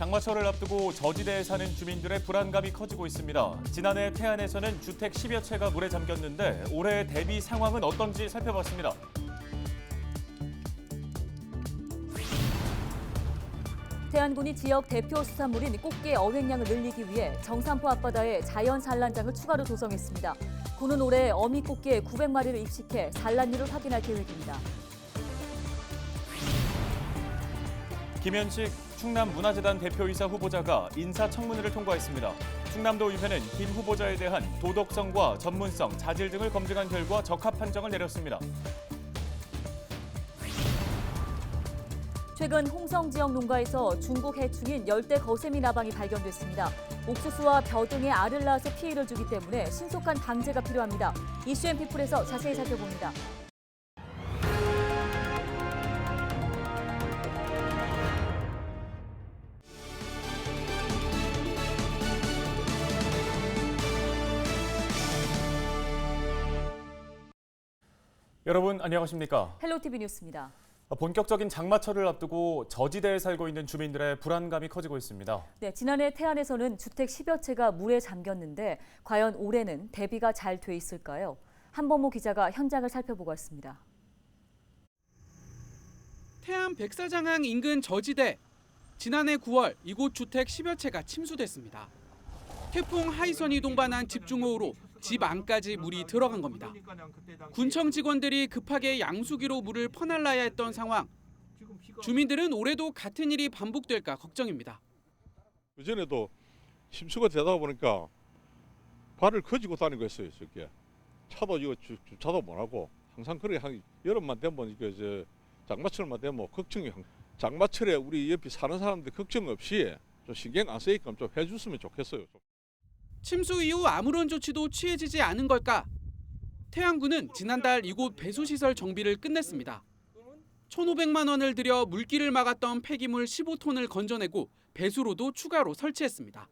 장마철을 앞두고 저지대에 사는 주민들의 불안감이 커지고 있습니다. 지난해 태안에서는 주택 10여 채가 물에 잠겼는데 올해 대비 상황은 어떤지 살펴봤습니다. 태안군이 지역 대표 수산물인 꽃게 어획량을 늘리기 위해 정산포 앞바다에 자연 산란장을 추가로 조성했습니다. 군은 올해 어미 꽃게 900마리를 입식해 산란율을 확인할 계획입니다. 김현식 충남문화재단 대표이사 후보자가 인사청문회를 통과했습니다. 충남도의회는 김 후보자에 대한 도덕성과 전문성, 자질 등을 검증한 결과 적합 판정을 내렸습니다. 최근 홍성 지역 농가에서 중국 해충인 열대 거세미 나방이 발견됐습니다. 옥수수와 벼 등의 알을 낳아서 피해를 주기 때문에 신속한 방제가 필요합니다. 이슈앤피플에서 자세히 살펴봅니다. 여러분 안녕하십니까? 헬로티비 뉴스입니다. 본격적인 장마철을 앞두고 저지대에 살고 있는 주민들의 불안감이 커지고 있습니다. 네, 지난해 태안에서는 주택 10여 채가 물에 잠겼는데 과연 올해는 대비가 잘 돼 있을까요? 한범호 기자가 현장을 살펴보고 왔습니다. 태안 백사장항 인근 저지대. 지난해 9월 이곳 주택 10여 채가 침수됐습니다. 태풍 하이선이 동반한 집중호우로 집 안까지 물이 들어간 겁니다. 군청 직원들이 급하게 양수기로 물을 퍼날라야 했던 상황. 주민들은 올해도 같은 일이 반복될까 걱정입니다. 그전에도 침수가 되다 보니까 발을 커지고 다니고 했어요. 저게 차도 이거 주차도 못 하고 항상 그래. 여름만 되면 이게 장마철만 되면 걱정이. 장마철에 우리 옆에 사는 사람들 걱정 없이 좀 신경 안 쓰게끔 좀 해줬으면 좋겠어요. 침수 이후 아무런 조치도 취해지지 않은 걸까? 태안군은 지난달 이곳 배수시설 정비를 끝냈습니다. 1,500만 원을 들여 물길을 막았던 폐기물 15톤을 건져내고 배수로도 추가로 설치했습니다.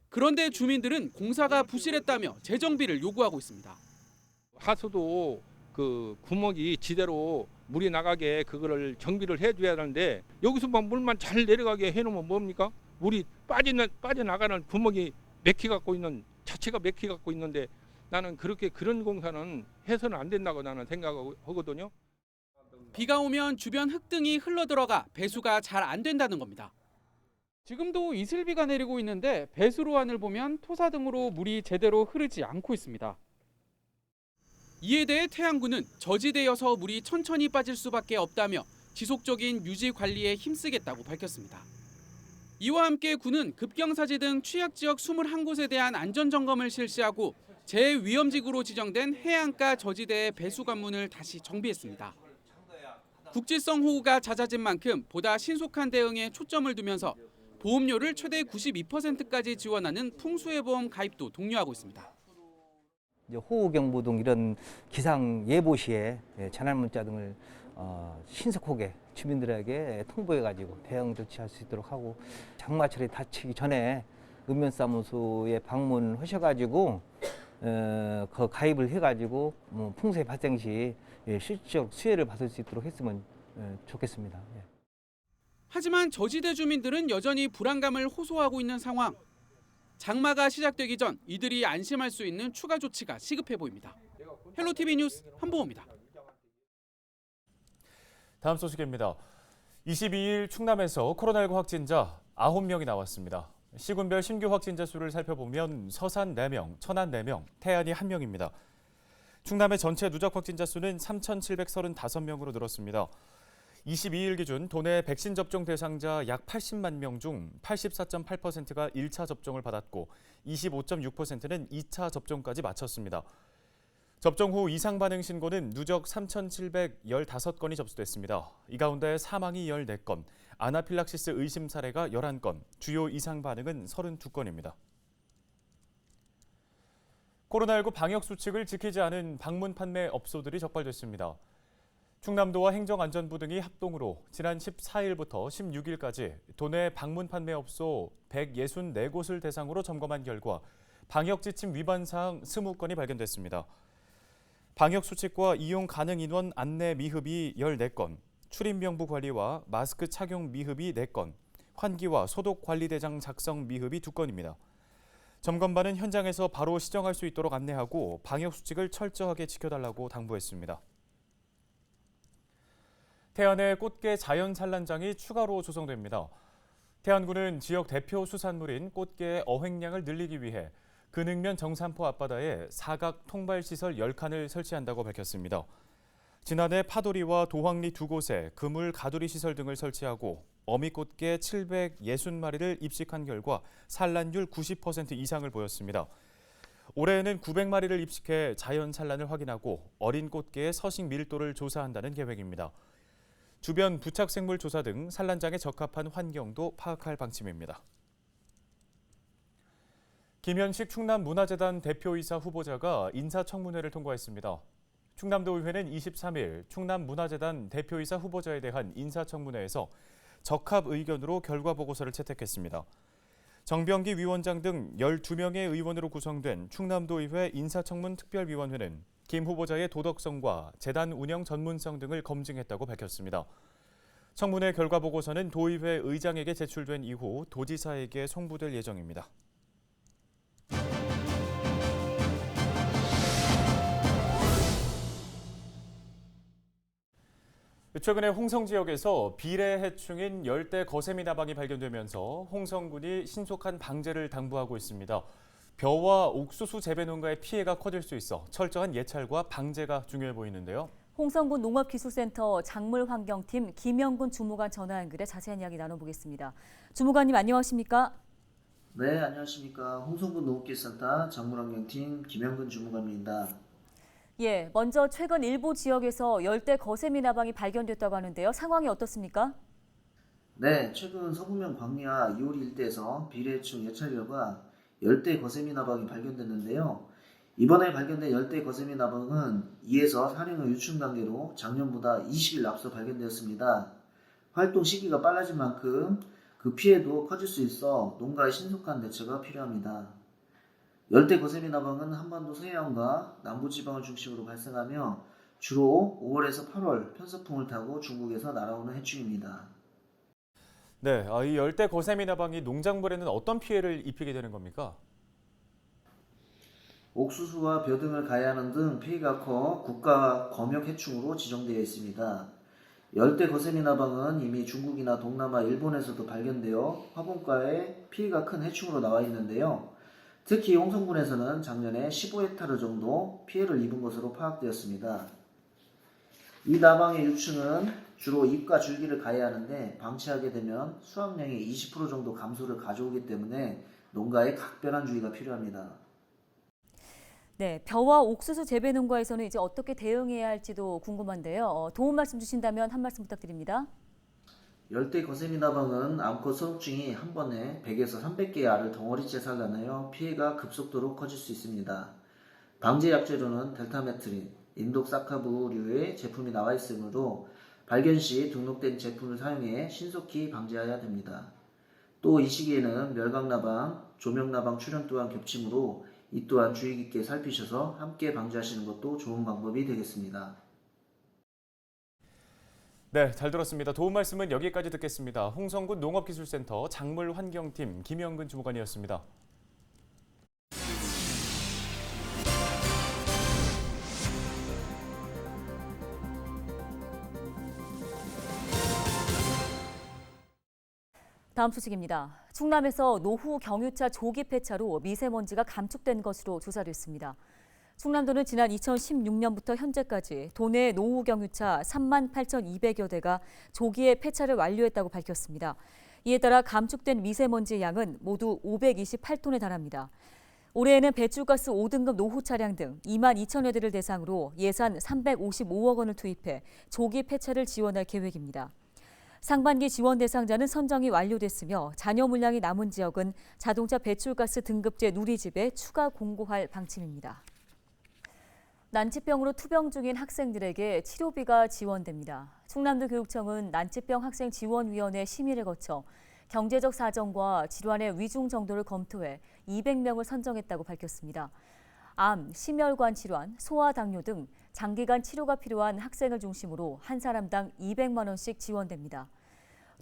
그런데 주민들은 공사가 부실했다며 재정비를 요구하고 있습니다. 하수도 그 구멍이 지대로 물이 나가게 그거를 정비를 해줘야 하는데 여기서만 물만 잘 내려가게 해놓으면 뭡니까? 물이 빠져나가는 구멍이 맥히 갖고 있는 자체가 맥히 갖고 있는데 나는 그런 공사는 해서는 안 된다고 나는 생각하거든요. 비가 오면 주변 흙 등이 흘러들어가 배수가 잘 안 된다는 겁니다. 지금도 이슬비가 내리고 있는데 배수로안을 보면 토사 등으로 물이 제대로 흐르지 않고 있습니다. 이에 대해 태안군은 저지대여서 물이 천천히 빠질 수밖에 없다며 지속적인 유지 관리에 힘쓰겠다고 밝혔습니다. 이와 함께 군은 급경사지 등 취약지역 21곳에 대한 안전점검을 실시하고 제위험지구로 지정된 해안가 저지대의 배수 관문을 다시 정비했습니다. 국지성 호우가 잦아진 만큼 보다 신속한 대응에 초점을 두면서 보험료를 최대 92%까지 지원하는 풍수해보험 가입도 독려하고 있습니다. 호우경보 등 이런 기상 예보 시에 재난 문자 등을 신속하게 주민들에게 통보해가지고 대응 조치할 수 있도록 하고 장마철에 다치기 전에 읍면사무소에 방문하셔가지고 그 가입을 해가지고 풍수의 발생 시 실질적 수혜를 받을 수 있도록 했으면 좋겠습니다. 하지만 저지대 주민들은 여전히 불안감을 호소하고 있는 상황. 장마가 시작되기 전 이들이 안심할 수 있는 추가 조치가 시급해 보입니다. 헬로티비 뉴스 한보호입니다. 다음 소식입니다. 22일 충남에서 코로나19 확진자 9명이 나왔습니다. 시군별 신규 확진자 수를 살펴보면 서산 4명, 천안 4명, 태안이 1명입니다. 충남의 전체 누적 확진자 수는 3,735명으로 늘었습니다. 22일 기준 도내 백신 접종 대상자 약 80만 명 중 84.8%가 1차 접종을 받았고 25.6%는 2차 접종까지 마쳤습니다. 접종 후 이상 반응 신고는 누적 3,715건이 접수됐습니다. 이 가운데 사망이 14건, 아나필락시스 의심 사례가 11건, 주요 이상 반응은 32건입니다. 코로나19 방역 수칙을 지키지 않은 방문 판매 업소들이 적발됐습니다. 충남도와 행정안전부 등이 합동으로 지난 14일부터 16일까지 도내 방문 판매 업소 164곳을 대상으로 점검한 결과 방역 지침 위반 사항 20건이 발견됐습니다. 방역 수칙과 이용 가능 인원 안내 미흡이 14건, 출입 명부 관리와 마스크 착용 미흡이 4건, 환기와 소독 관리대장 작성 미흡이 2건입니다. 점검반은 현장에서 바로 시정할 수 있도록 안내하고 방역 수칙을 철저하게 지켜달라고 당부했습니다. 태안의 꽃게 자연 산란장이 추가로 조성됩니다. 태안군은 지역 대표 수산물인 꽃게의 어획량을 늘리기 위해 근흥면 정산포 앞바다에 사각 통발시설 10칸을 설치한다고 밝혔습니다. 지난해 파도리와 도황리 2곳에 그물 가두리 시설 등을 설치하고 어미꽃게 760마리를 입식한 결과 산란율 90% 이상을 보였습니다. 올해에는 900마리를 입식해 자연 산란을 확인하고 어린 꽃게의 서식 밀도를 조사한다는 계획입니다. 주변 부착생물 조사 등 산란장에 적합한 환경도 파악할 방침입니다. 김현식 충남문화재단 대표이사 후보자가 인사청문회를 통과했습니다. 충남도의회는 23일 충남문화재단 대표이사 후보자에 대한 인사청문회에서 적합 의견으로 결과보고서를 채택했습니다. 정병기 위원장 등 12명의 의원으로 구성된 충남도의회 인사청문 특별위원회는 김 후보자의 도덕성과 재단 운영 전문성 등을 검증했다고 밝혔습니다. 청문회 결과보고서는 도의회 의장에게 제출된 이후 도지사에게 송부될 예정입니다. 최근에 홍성 지역에서 비례 해충인 열대 거세미 나방이 발견되면서 홍성군이 신속한 방제를 당부하고 있습니다. 벼와 옥수수 재배 농가의 피해가 커질 수 있어 철저한 예찰과 방제가 중요해 보이는데요. 홍성군 농업기술센터 작물환경팀 김영근 주무관 전화 연결해 자세한 이야기 나눠보겠습니다. 주무관님 안녕하십니까? 네, 안녕하십니까. 홍성군 농업기술센터 작물환경팀 김영근 주무관입니다. 예, 먼저 최근 일부 지역에서 열대 거세미 나방이 발견됐다고 하는데요. 상황이 어떻습니까? 네, 최근 서부면 광야 이오리 일대에서 비례해충 예찰 결과 열대 거세미 나방이 발견됐는데요. 이번에 발견된 열대 거세미 나방은 2에서 4년의 유충 단계로 작년보다 20일 앞서 발견되었습니다. 활동 시기가 빨라진 만큼 그 피해도 커질 수 있어 농가의 신속한 대처가 필요합니다. 열대 거세미 나방은 한반도 서해안과 남부지방을 중심으로 발생하며 주로 5월에서 8월 편서풍을 타고 중국에서 날아오는 해충입니다. 네, 이 열대 거세미 나방이 농작물에는 어떤 피해를 입히게 되는 겁니까? 옥수수와 벼 등을 가해하는 등 피해가 커 국가 검역 해충으로 지정되어 있습니다. 열대 거세미 나방은 이미 중국이나 동남아, 일본에서도 발견되어 화분가에 피해가 큰 해충으로 나와 있는데요. 특히 홍성군에서는 작년에 15헥타르 정도 피해를 입은 것으로 파악되었습니다. 이 나방의 유충은 주로 잎과 줄기를 가해하는데 방치하게 되면 수확량의 20% 정도 감소를 가져오기 때문에 농가에 각별한 주의가 필요합니다. 네, 벼와 옥수수 재배 농가에서는 이제 어떻게 대응해야 할지도 궁금한데요. 도움 말씀 주신다면 한 말씀 부탁드립니다. 열대 거세미 나방은 암컷 소독충이 한 번에 100에서 300개의 알을 덩어리째 산란하여 피해가 급속도로 커질 수 있습니다. 방제 약재로는 델타메트린, 인독사카부류의 제품이 나와 있으므로 발견 시 등록된 제품을 사용해 신속히 방제해야 됩니다. 또 이 시기에는 멸각나방, 조명나방 출현 또한 겹치므로 이 또한 주의 깊게 살피셔서 함께 방제하시는 것도 좋은 방법이 되겠습니다. 네, 잘 들었습니다. 도움 말씀은 여기까지 듣겠습니다. 홍성군 농업기술센터 작물환경팀 김영근 주무관이었습니다. 다음 소식입니다. 충남에서 노후 경유차 조기 폐차로 미세먼지가 감축된 것으로 조사됐습니다. 충남도는 지난 2016년부터 현재까지 도내 노후 경유차 38,200여 대가 조기에 폐차를 완료했다고 밝혔습니다. 이에 따라 감축된 미세먼지의 양은 모두 528톤에 달합니다. 올해에는 배출가스 5등급 노후 차량 등 2만 2천여 대를 대상으로 예산 355억 원을 투입해 조기 폐차를 지원할 계획입니다. 상반기 지원 대상자는 선정이 완료됐으며 잔여 물량이 남은 지역은 자동차 배출가스 등급제 누리집에 추가 공고할 방침입니다. 난치병으로 투병 중인 학생들에게 치료비가 지원됩니다. 충남도 교육청은 난치병 학생 지원위원회 심의를 거쳐 경제적 사정과 질환의 위중 정도를 검토해 200명을 선정했다고 밝혔습니다. 암, 심혈관 질환, 소아 당뇨 등 장기간 치료가 필요한 학생을 중심으로 한 사람당 200만 원씩 지원됩니다.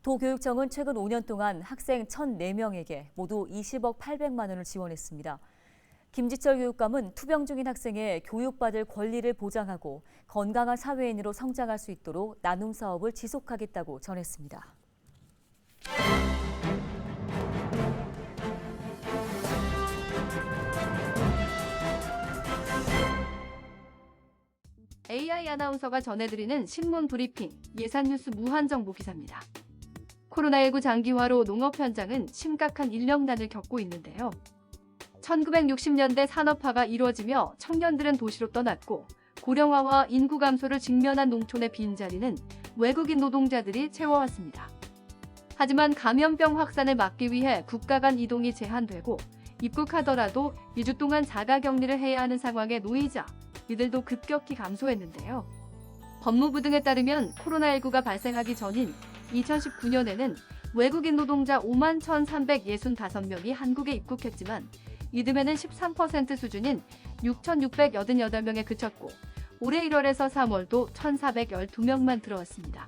도교육청은 최근 5년 동안 학생 1,004명에게 모두 20억 800만 원을 지원했습니다. 김지철 교육감은 투병 중인 학생의 교육받을 권리를 보장하고 건강한 사회인으로 성장할 수 있도록 나눔 사업을 지속하겠다고 전했습니다. AI 아나운서가 전해드리는 신문 브리핑, 예산 뉴스 무한정보 기사입니다. 코로나19 장기화로 농업 현장은 심각한 인력난을 겪고 있는데요. 1960년대 산업화가 이루어지며 청년들은 도시로 떠났고 고령화와 인구 감소를 직면한 농촌의 빈자리는 외국인 노동자들이 채워왔습니다. 하지만 감염병 확산을 막기 위해 국가 간 이동이 제한되고 입국하더라도 2주 동안 자가격리를 해야 하는 상황에 놓이자 이들도 급격히 감소했는데요. 법무부 등에 따르면 코로나19가 발생하기 전인 2019년에는 외국인 노동자 5만 1,365명이 한국에 입국했지만 이듬해는 13% 수준인 6,688명에 그쳤고 올해 1월에서 3월도 1,412명만 들어왔습니다.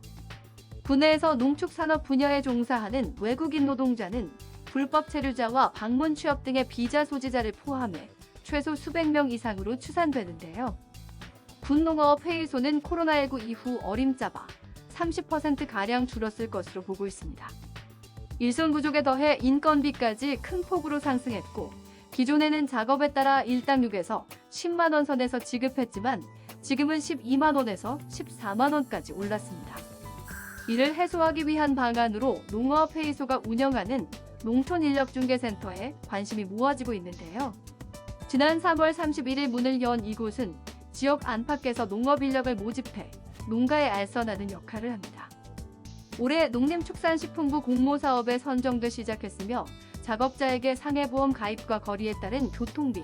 국내에서 농축산업 분야에 종사하는 외국인 노동자는 불법 체류자와 방문 취업 등의 비자 소지자를 포함해 최소 수백 명 이상으로 추산되는데요. 군농어업회의소는 코로나19 이후 어림잡아 30%가량 줄었을 것으로 보고 있습니다. 일손 부족에 더해 인건비까지 큰 폭으로 상승했고 기존에는 작업에 따라 일당 6에서 10만 원 선에서 지급했지만 지금은 12만 원에서 14만 원까지 올랐습니다. 이를 해소하기 위한 방안으로 농어업회의소가 운영하는 농촌인력중개센터에 관심이 모아지고 있는데요. 지난 3월 31일 문을 연 이곳은 지역 안팎에서 농업인력을 모집해 농가에 알선하는 역할을 합니다. 올해 농림축산식품부 공모사업에 선정돼 시작했으며 작업자에게 상해보험 가입과 거리에 따른 교통비,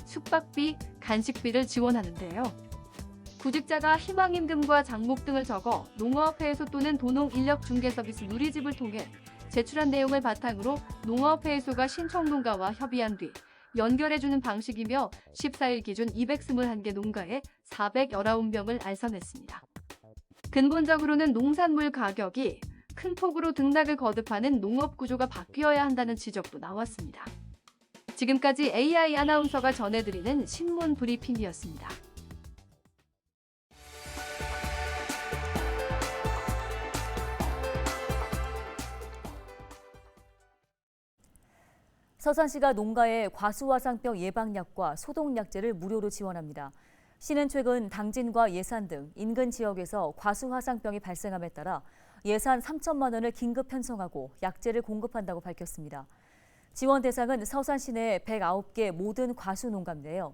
숙박비, 간식비를 지원하는데요. 구직자가 희망임금과 장목 등을 적어 농어업회의소 또는 도농인력중개서비스 누리집을 통해 제출한 내용을 바탕으로 농어업회의소가 신청농가와 협의한 뒤 연결해주는 방식이며 14일 기준 221개 농가에 419명을 알선했습니다. 근본적으로는 농산물 가격이 큰 폭으로 등락을 거듭하는 농업 구조가 바뀌어야 한다는 지적도 나왔습니다. 지금까지 AI 아나운서가 전해드리는 신문 브리핑이었습니다. 서산시가 농가에 과수화상병 예방약과 소독약제를 무료로 지원합니다. 시는 최근 당진과 예산 등 인근 지역에서 과수화상병이 발생함에 따라 예산 3천만 원을 긴급 편성하고 약제를 공급한다고 밝혔습니다. 지원 대상은 서산 시내 109개 모든 과수농가인데요.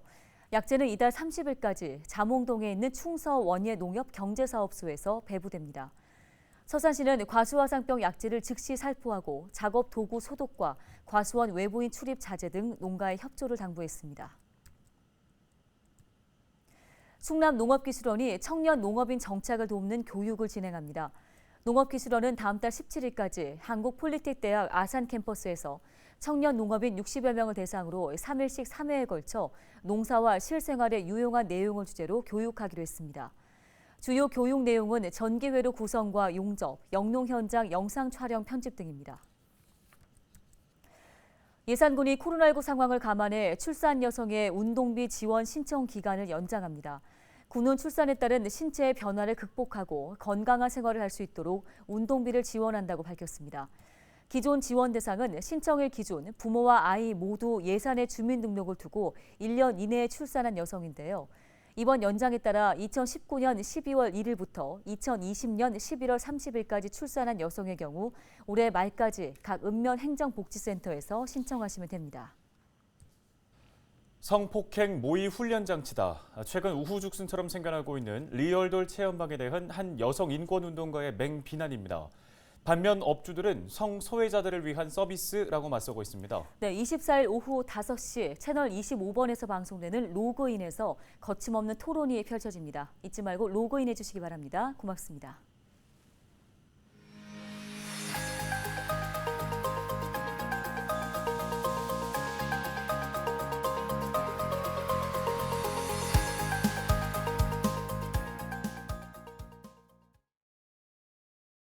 약제는 이달 30일까지 자몽동에 있는 충서 원예농협 경제사업소에서 배부됩니다. 서산시는 과수화상병 약제를 즉시 살포하고 작업 도구 소독과 과수원 외부인 출입 자제 등 농가의 협조를 당부했습니다. 충남농업기술원이 청년 농업인 정착을 돕는 교육을 진행합니다. 농업기술원은 다음 달 17일까지 한국폴리텍대학 아산 캠퍼스에서 청년 농업인 60여 명을 대상으로 3일씩 3회에 걸쳐 농사와 실생활에 유용한 내용을 주제로 교육하기로 했습니다. 주요 교육 내용은 전기회로 구성과 용접, 영농 현장 영상 촬영 편집 등입니다. 예산군이 코로나19 상황을 감안해 출산 여성의 운동비 지원 신청 기간을 연장합니다. 군은 출산에 따른 신체의 변화를 극복하고 건강한 생활을 할 수 있도록 운동비를 지원한다고 밝혔습니다. 기존 지원 대상은 신청일 기준 부모와 아이 모두 예산의 주민등록을 두고 1년 이내에 출산한 여성인데요. 이번 연장에 따라 2019년 12월 1일부터 2020년 11월 30일까지 출산한 여성의 경우 올해 말까지 각 읍면 행정복지센터에서 신청하시면 됩니다. 성폭행 모의 훈련 장치다. 최근 우후죽순처럼 생겨나고 있는 리얼돌 체험방에 대한 한 여성 인권운동가의 맹비난입니다. 반면 업주들은 성소외자들을 위한 서비스라고 맞서고 있습니다. 네, 24일 오후 5시 채널 25번에서 방송되는 로그인에서 거침없는 토론이 펼쳐집니다. 잊지 말고 로그인해 주시기 바랍니다. 고맙습니다.